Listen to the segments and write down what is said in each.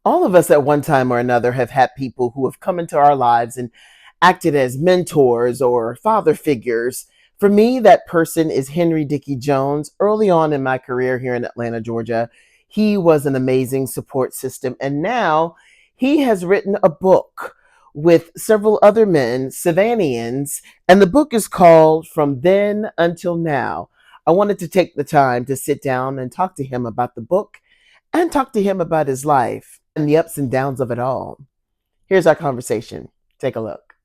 All of us at one time or another have had people who have come into our lives and acted as mentors or father figures. For me, that person is Henry Dickey Jones. Early on in my career here in Atlanta, Georgia, he was an amazing support system. And now he has written a book with several other men, Savannahans, and the book is called From Then Until Now. I wanted to take the time to sit down and talk to him about the book and talk to him about his life and the ups and downs of it all. Here's our conversation. Take a look.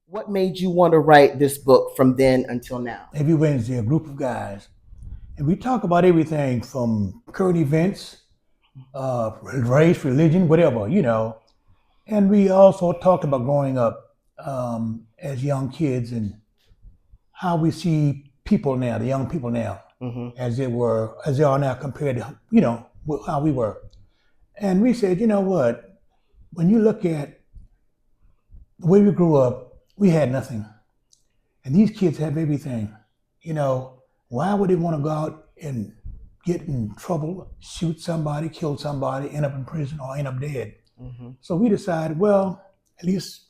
What made you want to write this book, From Then Until Now? Every Wednesday, a group of guys, and we talk about everything from current events, race, religion, whatever, And we also talked about growing up as young kids and how we see people now, the young people now, as they are now compared to, how we were. And we said, you know what? When you look at the way we grew up, we had nothing. And these kids have everything. Why would they want to go out and get in trouble, shoot somebody, kill somebody, end up in prison, or end up dead? So we decided, well, at least,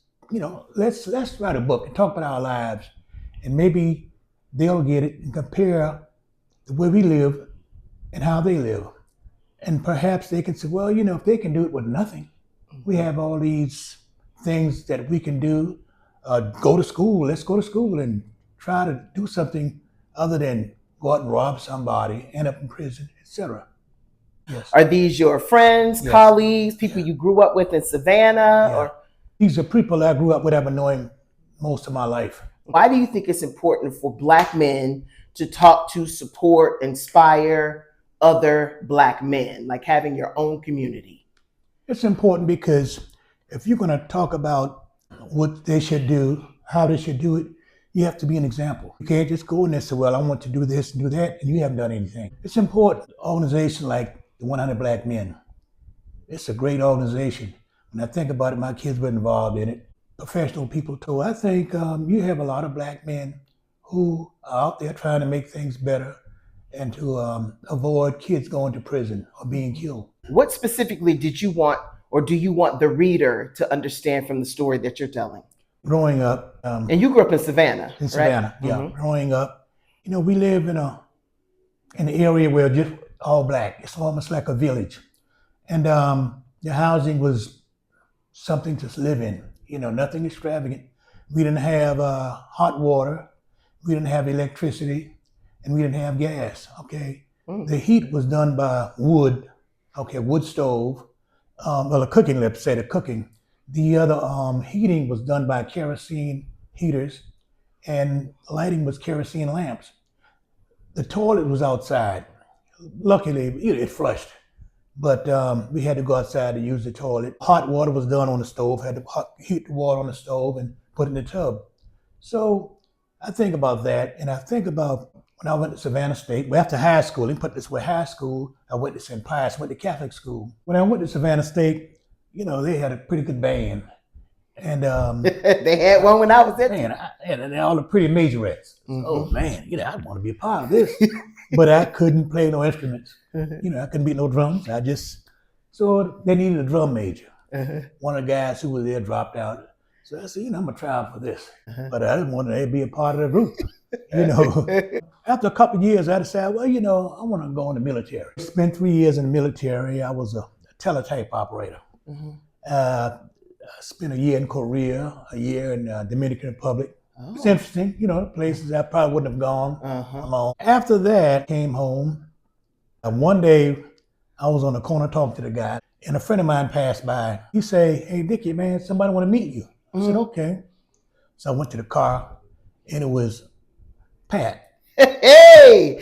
let's write a book and talk about our lives. And maybe they'll get it and compare the way we live and how they live. And perhaps they can say, well, if they can do it with nothing, we have all these things that we can do. Go to school. Let's go to school and try to do something other than go out and rob somebody, end up in prison, etc. Yes. Are these your friends, yes, colleagues, people you grew up with in Savannah? Yeah. Or these are people I grew up with, I've been knowing most of my life. Why do you think it's important for Black men to talk to, support, inspire other Black men, like having your own community? It's important because if you're going to talk about what they should do, how they should do it, you have to be an example. You can't just go in there and say, well, I want to do this and do that, and you haven't done anything. It's important. An organization like the 100 Black Men, it's a great organization. When I think about it, my kids were involved in it, professional people too. I think you have a lot of Black men who are out there trying to make things better and to avoid kids going to prison or being killed. What specifically did you want, or do you want the reader to understand from the story that you're telling? Growing up. And you grew up in Savannah, in Savannah, right? Yeah. Growing up, we live in an area where just all Black. It's almost like a village. And the housing was something to live in, nothing extravagant. We didn't have hot water. We didn't have electricity. And we didn't have gas, okay? The heat was done by wood, wood stove. The cooking, let's say the cooking. The other heating was done by kerosene heaters, and lighting was kerosene lamps. The toilet was outside. Luckily, it flushed, but we had to go outside to use the toilet. Hot water was done on the stove, had to heat the water on the stove and put it in the tub. So I think about that, and I think about when I went to Savannah State, after high school, let me put it this way, high school, I went to St. Pius, went to Catholic school. When I went to Savannah State, they had a pretty good band. And they had one when I was there. Man, and all the pretty majorettes. Oh man, I want to be a part of this. But I couldn't play no instruments. I couldn't beat no drums. So they needed a drum major. One of the guys who was there dropped out. So I said, I'm gonna try out for this. But I didn't want to be a part of the group. After a couple of years, I decided, well, I want to go in the military. I spent 3 years in the military. I was a teletype operator. I spent a year in Korea, a year in Dominican Republic. Oh. It's interesting, places I probably wouldn't have gone alone. After that, came home. One day, I was on the corner talking to the guy, and a friend of mine passed by. He said, hey, Dickie, man, somebody want to meet you. I said, okay. So I went to the car, and it was Pat. Hey!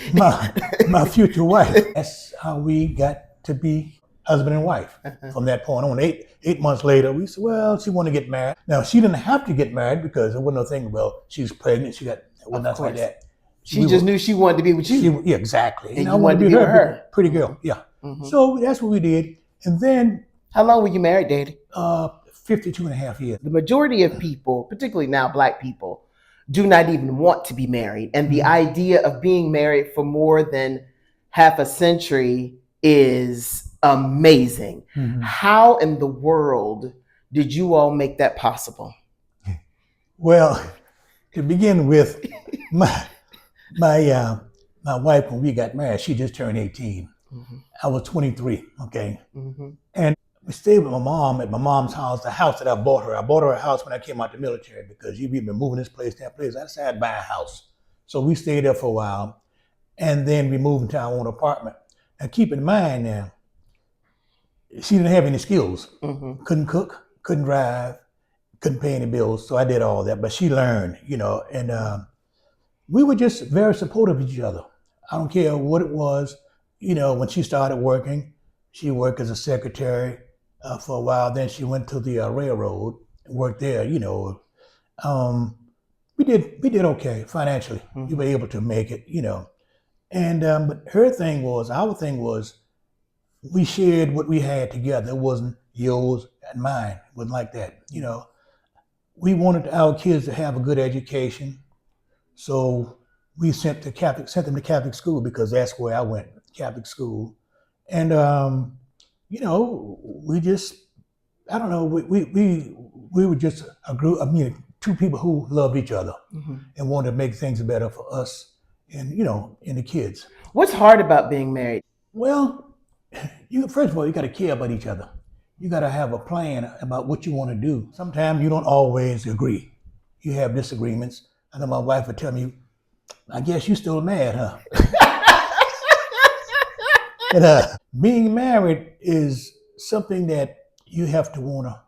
my future wife. That's how we got to be husband and wife. From that point on, eight months later, we said, well, she wanted to get married. Now, she didn't have to get married because there wasn't no thing, well, she was pregnant, she got, nothing like that. She just knew she wanted to be with you. Yeah, exactly. And I wanted to be with her. Pretty girl, yeah. So that's what we did. And then. How long were you married, Daddy? 52 and a half years. The majority of people, particularly now Black people, do not even want to be married. And the idea of being married for more than half a century is amazing. Mhm. How in the world did you all make that possible? Well, to begin with, my my wife, when we got married, she just turned 18. Mhm. I was 23. Okay, Mhm. and we stayed with my mom at my mom's house, the house that I bought her. I bought her a house when I came out the military because we've been moving this place, that place. I decided to buy a house, so we stayed there for a while, and then we moved into our own apartment. Now, keep in mind now, she didn't have any skills. Mhm. Couldn't cook, couldn't drive, couldn't pay any bills. So I did all that, but she learned, and we were just very supportive of each other. I don't care what it was. When she started working, she worked as a secretary for a while. Then she went to the railroad and worked there. Um, we did okay financially. We were able to make it. And but our thing was, we shared what we had together. It wasn't yours and mine. It wasn't like that. We wanted our kids to have a good education, so we sent them to Catholic school because that's where I went, Catholic school. And we just, I don't know, we were just a group. I mean, two people who loved each other Mhm. and wanted to make things better for us and and the kids. What's hard about being married? Well, first of all, you got to care about each other. You got to have a plan about what you want to do. Sometimes you don't always agree. You have disagreements. I know my wife would tell me, "I guess you still mad, huh?" And being married is something that you have to want to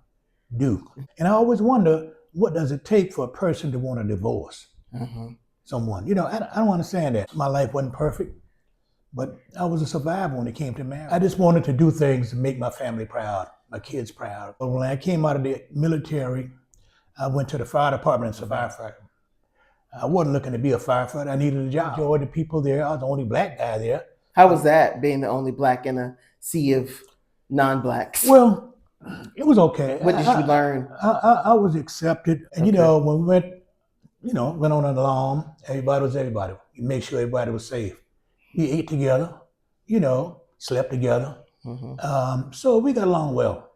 do. And I always wonder, what does it take for a person to want to divorce Mhm. someone? I don't understand that. My life wasn't perfect, but I was a survivor when it came to marriage. I just wanted to do things to make my family proud, my kids proud. But when I came out of the military, I went to the fire department as a firefighter. I wasn't looking to be a firefighter. I needed a job. I enjoyed the people there. I was the only black guy there. How was that, being the only black in a sea of non-blacks? Well, it was okay. What did you learn? I was accepted. And, Okay. when we went on an alarm, everybody was everybody. You make sure everybody was safe. We ate together, slept together. Mhm. So we got along well.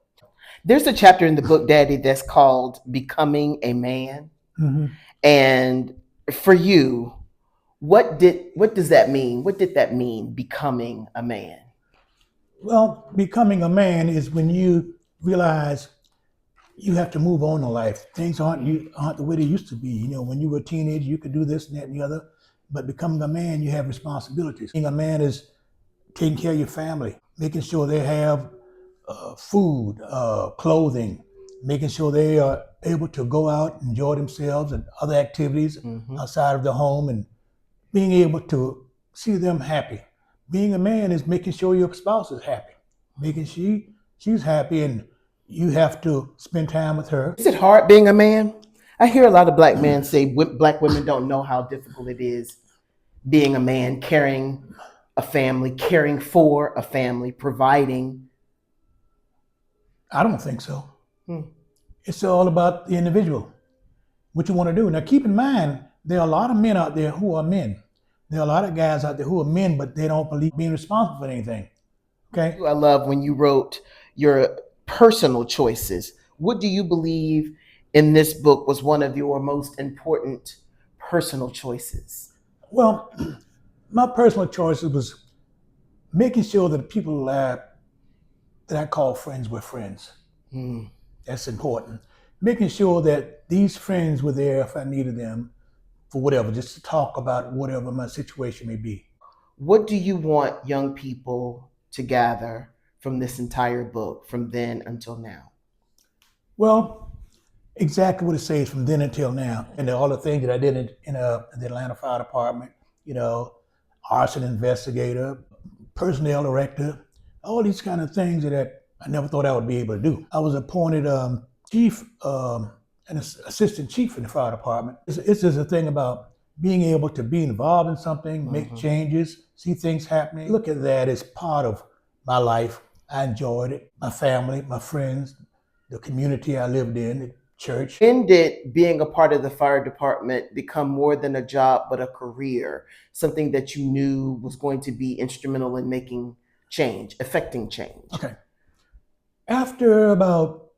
There's a chapter in the book, Daddy, that's called Becoming a Man. hmm And for you, what does that mean? What did that mean, becoming a man? Well, becoming a man is when you realize you have to move on in life. Things aren't the way they used to be. When you were a teenager, you could do this and that and the other. But becoming a man, you have responsibilities. Being a man is taking care of your family, making sure they have food, clothing, making sure they are able to go out, enjoy themselves and other activities Mhm. outside of the home, and being able to see them happy. Being a man is making sure your spouse is happy, making she's happy, and you have to spend time with her. Is it hard being a man? I hear a lot of black men say black women don't know how difficult it is being a man, carrying a family, caring for a family, providing. I don't think so. Hmm. It's all about the individual, what you want to do. Now, keep in mind, there are a lot of men out there who are men. There are a lot of guys out there who are men, but they don't believe being responsible for anything. Okay? I love when you wrote your personal choices. What do you believe in this book was one of your most important personal choices? Well, my personal choices was making sure that the people that I call friends were friends. Hmm. That's important. Making sure that these friends were there if I needed them for whatever, just to talk about whatever my situation may be. What do you want young people to gather from this entire book, from then until now? Well, exactly what it says from then until now, and all the things that I did in the Atlanta Fire Department, arson investigator, personnel director, all these kind of things that I never thought I would be able to do. I was appointed chief, an assistant chief in the fire department. It's just a thing about being able to be involved in something, make changes, see things happening. Look at that as part of my life. I enjoyed it. My family, my friends, the community I lived in, the church. When did being a part of the fire department become more than a job, but a career, something that you knew was going to be instrumental in making change, affecting change? Okay. After about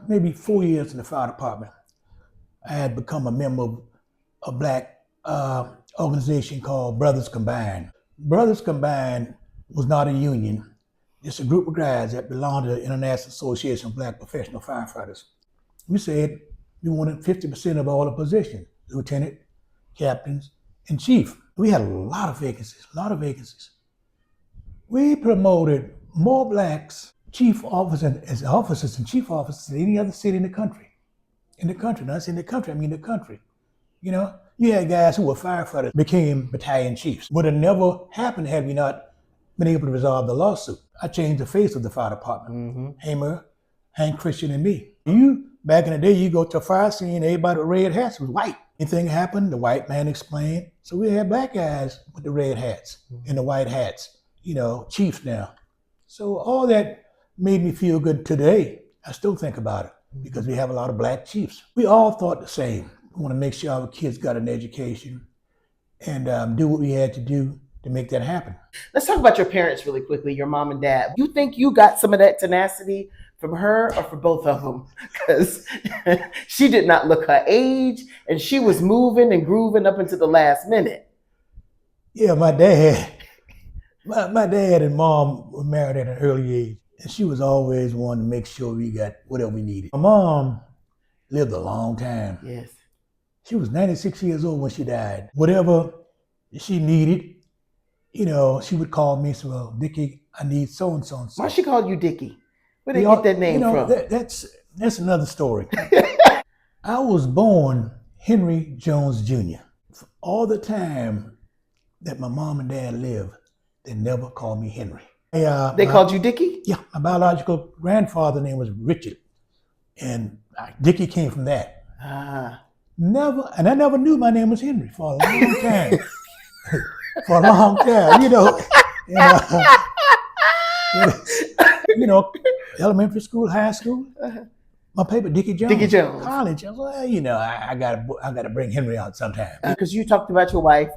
maybe 4 years in the fire department, I had become a member of a black organization called Brothers Combined. Brothers Combined was not a union. It's a group of guys that belong to the International Association of Black Professional Firefighters. We said we wanted 50% of all the positions, lieutenant, captains, and chief. We had a lot of vacancies. We promoted more blacks chief officers as officers and chief officers than any other city in the country. Not in the country, I mean the country. You know, you had guys who were firefighters became battalion chiefs. Would have never happened had we not been able to resolve the lawsuit. I changed the face of the fire department. Hamer, Hank Christian, and me. Back in the day, you go to a fire scene, everybody with red hats was white. Anything happened, the white man explained. So we had black guys with the red hats and the white hats, chiefs now. So all that made me feel good today. I still think about it because we have a lot of black chiefs. We all thought the same. We want to make sure our kids got an education and do what we had to do to make that happen. Let's talk about your parents really quickly, your mom and dad. You think you got some of that tenacity from her or from both of them? Because she did not look her age and she was moving and grooving up into the last minute. Yeah, my dad and mom were married at an early age, and she was always wanting to make sure we got whatever we needed. My mom lived a long time. Yes. She was 96 years old when she died. Whatever she needed, she would call me and say, well, Dickie, I need so-and-so and so. Why she called you Dickie? Where did they get that name from? That's another story. I was born Henry Jones Jr. For all the time that my mom and dad lived, they never called me Henry. They called you Dickie? Yeah, my biological grandfather's name was Richard, and Dickie came from that. Never, and I never knew my name was Henry for a long time. For a long time, elementary school, high school. My paper, Dickie Jones. Dickie Jones. College. I was, I gotta bring Henry out sometime. Because you talked about your wife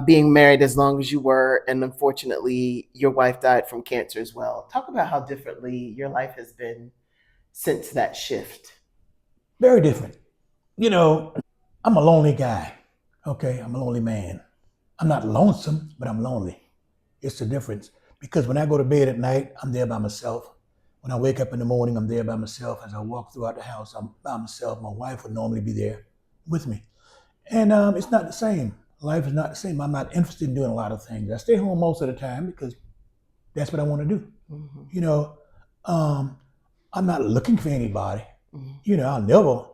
being married as long as you were, and unfortunately, your wife died from cancer as well. Talk about how differently your life has been since that shift. Very different. I'm a lonely guy. Okay, I'm a lonely man. I'm not lonesome, but I'm lonely. It's the difference. Because when I go to bed at night, I'm there by myself. When I wake up in the morning, I'm there by myself. As I walk throughout the house, I'm by myself. My wife would normally be there with me. And it's not the same. Life is not the same. I'm not interested in doing a lot of things. I stay home most of the time because that's what I want to do. I'm not looking for anybody. I'll never,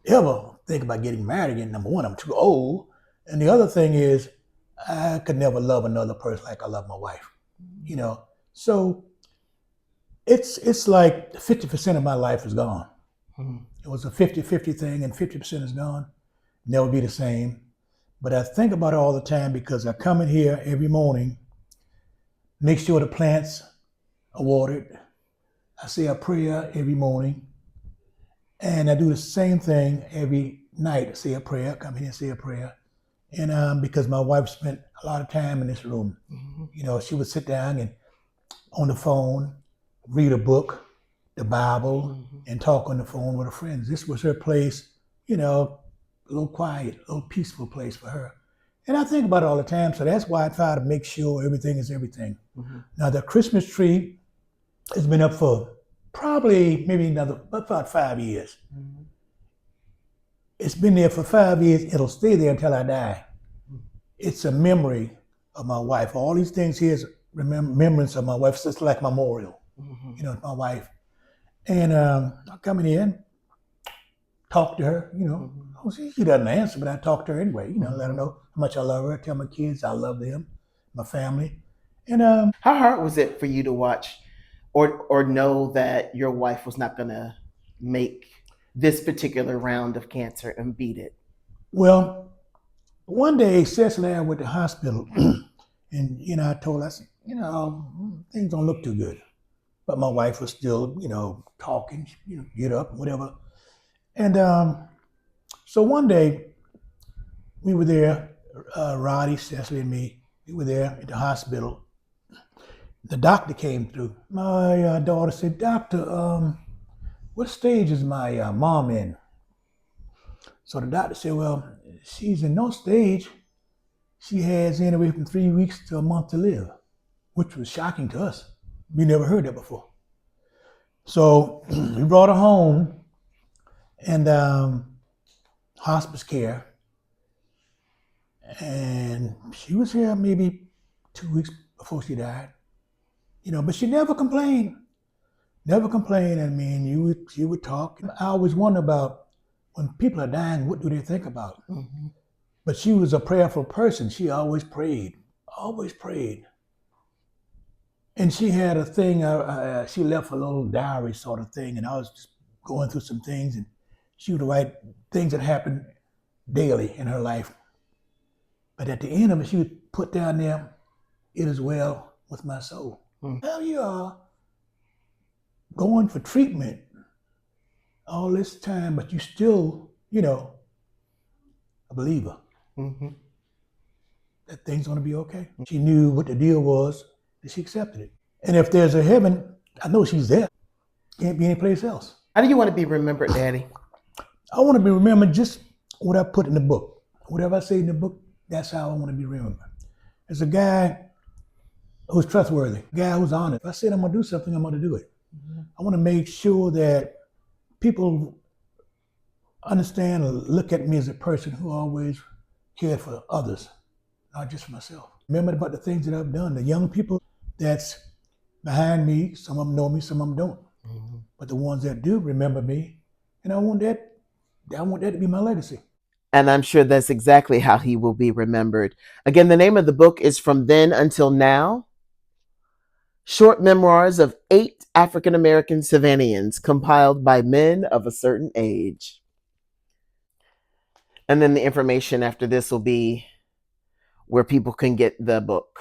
ever think about getting married again. Number one, I'm too old. And the other thing is, I could never love another person like I love my wife. So it's like 50% of my life is gone. It was a 50-50 thing, and 50% is gone. Never be the same. But I think about it all the time because I come in here every morning, make sure the plants are watered. I say a prayer every morning, and I do the same thing every night. I say a prayer, come in and say a prayer. And because my wife spent a lot of time in this room, she would sit down and on the phone, read a book, the Bible, and talk on the phone with her friends. This was her place, a little quiet, a little peaceful place for her. And I think about it all the time, so that's why I try to make sure everything is everything. Now, the Christmas tree has been up for probably maybe about 5 years. It's been there for 5 years. It'll stay there until I die. It's a memory of my wife. All these things here is remembrance of my wife. It's just like memorial, my wife. And I come in here, talk to her, she doesn't answer, but I talk to her anyway, let her know how much I love her. I tell my kids I love them, my family. And how hard was it for you to watch or know that your wife was not going to make this particular round of cancer and beat it? Well, one day Cecily and I went to the hospital and, I told her, I said, things don't look too good. But my wife was still, talking, get up, whatever. And so one day we were there, Roddy, Cecily and me, we were there at the hospital. the doctor came through. My daughter said, "Doctor, what stage is my mom in?" So the doctor said, "Well, she's in no stage. She has anywhere from 3 weeks to a month to live," which was shocking to us. We never heard that before. So we brought her home and hospice care, and she was here maybe 2 weeks before she died. But she never complained. Never complained. I mean, she would talk. I always wonder about when people are dying, what do they think about? Mm-hmm. But she was a prayerful person. She always prayed, always prayed. And she had a thing, she left a little diary sort of thing, and I was just going through some things, and she would write things that happened daily in her life. But at the end of it, she would put down there, "It is well with my soul." Hell, you are going for treatment all this time, but you still, a believer Mm-hmm. that things going to be okay. She knew what the deal was, and she accepted it. And if there's a heaven, I know she's there. Can't be any place else. How do you want to be remembered, Daddy? I want to be remembered just what I put in the book. Whatever I say in the book, that's how I want to be remembered. As a guy who's trustworthy, a guy who's honest. If I said I'm going to do something, I'm going to do it. Mm-hmm. I want to make sure that people understand or look at me as a person who always cared for others, not just for myself. Remember about the things that I've done. The young people that's behind me, some of them know me, some of them don't. Mm-hmm. But the ones that do remember me, and I want that to be my legacy. And I'm sure that's exactly how he will be remembered. Again, the name of the book is From Then Until Now: Short Memoirs of 8 African American Savannahans, compiled by men of a certain age. And then the information after this will be where people can get the book.